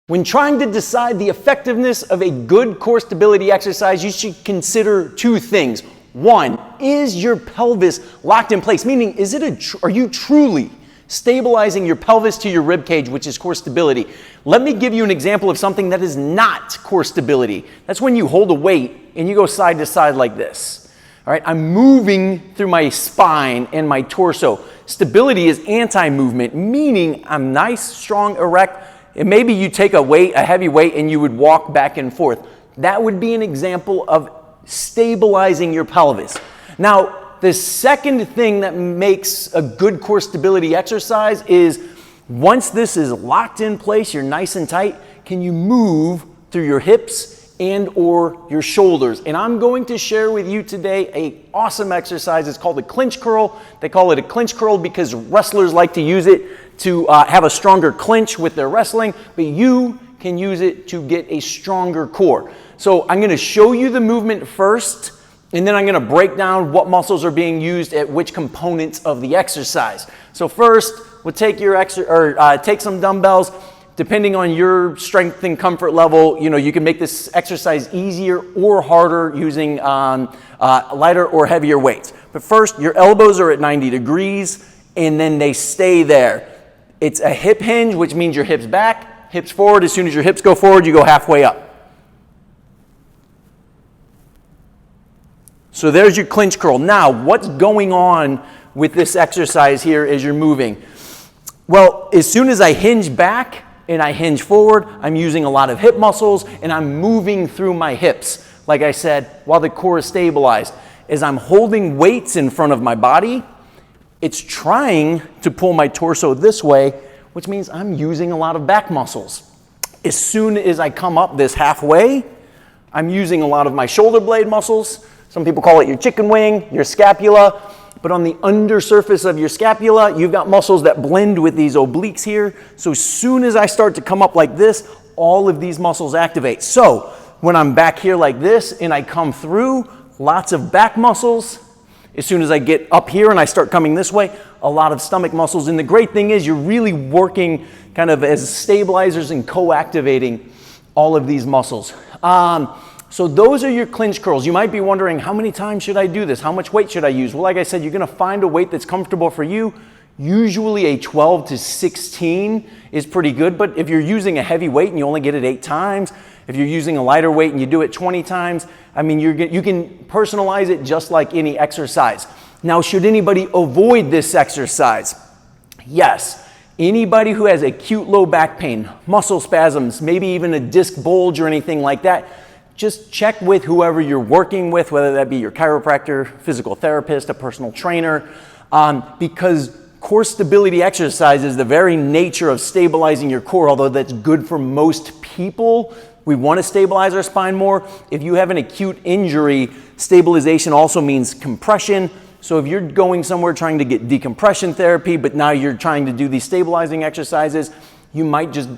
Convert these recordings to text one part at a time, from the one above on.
When trying to decide the effectiveness of a good core stability exercise, you should consider two things. One, is your pelvis locked in place? Meaning, are you truly stabilizing your pelvis to your rib cage, which is core stability? Let me give you an example of something that is not core stability. That's when you hold a weight and you go side to side like this. All right, I'm moving through my spine and my torso. Stability is anti-movement, meaning I'm nice, strong, erect. And maybe you take a heavy weight, and you would walk back and forth. That would be an example of stabilizing your pelvis. Now, the second thing that makes a good core stability exercise is once this is locked in place, you're nice and tight, can you move through your hips and or your shoulders? And I'm going to share with you today an awesome exercise. It's called a clinch curl. They call it a clinch curl because wrestlers like to use it to have a stronger clinch with their wrestling, but you can use it to get a stronger core. So I'm going to show you the movement first, and then I'm going to break down what muscles are being used at which components of the exercise. So first, we'll take take some dumbbells. Depending on your strength and comfort level, you can make this exercise easier or harder using lighter or heavier weights. But first, your elbows are at 90 degrees, and then they stay there. It's a hip hinge, which means your hips back, hips forward. As soon as your hips go forward, you go halfway up. So there's your clinch curl. Now, what's going on with this exercise here as you're moving? Well, as soon as I hinge back and I hinge forward, I'm using a lot of hip muscles, and I'm moving through my hips, like I said, while the core is stabilized. As I'm holding weights in front of my body, it's trying to pull my torso this way, which means I'm using a lot of back muscles. As soon as I come up this halfway, I'm using a lot of my shoulder blade muscles. Some people call it your chicken wing, your scapula. But on the undersurface of your scapula, you've got muscles that blend with these obliques here. So as soon as I start to come up like this, all of these muscles activate. So when I'm back here like this and I come through, lots of back muscles. As soon as I get up here and I start coming this way, a lot of stomach muscles. And the great thing is you're really working kind of as stabilizers and co-activating all of these muscles. So those are your clinch curls. You might be wondering, how many times should I do this? How much weight should I use? Well, like I said, you're going to find a weight that's comfortable for you. Usually a 12 to 16 is pretty good, but if you're using a heavy weight and you only get it 8 times, if you're using a lighter weight and you do it 20 times, I mean, you can personalize it just like any exercise. Now, should anybody avoid this exercise? Yes. Anybody who has acute low back pain, muscle spasms, maybe even a disc bulge or anything like that, just check with whoever you're working with, whether that be your chiropractor, physical therapist, a personal trainer, because core stability exercises, the very nature of stabilizing your core, although that's good for most people, we want to stabilize our spine more. If you have an acute injury, stabilization also means compression. So if you're going somewhere trying to get decompression therapy, but now you're trying to do these stabilizing exercises, you might just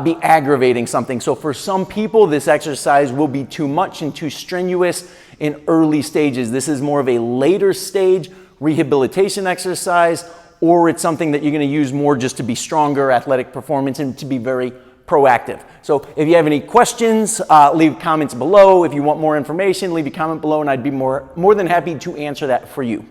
be aggravating something. So for some people, this exercise will be too much and too strenuous in early stages. This is more of a later stage rehabilitation exercise, or it's something that you're going to use more just to be stronger, athletic performance, and to be very proactive. So if you have any questions, leave comments below. If you want more information, leave a comment below, and I'd be more than happy to answer that for you.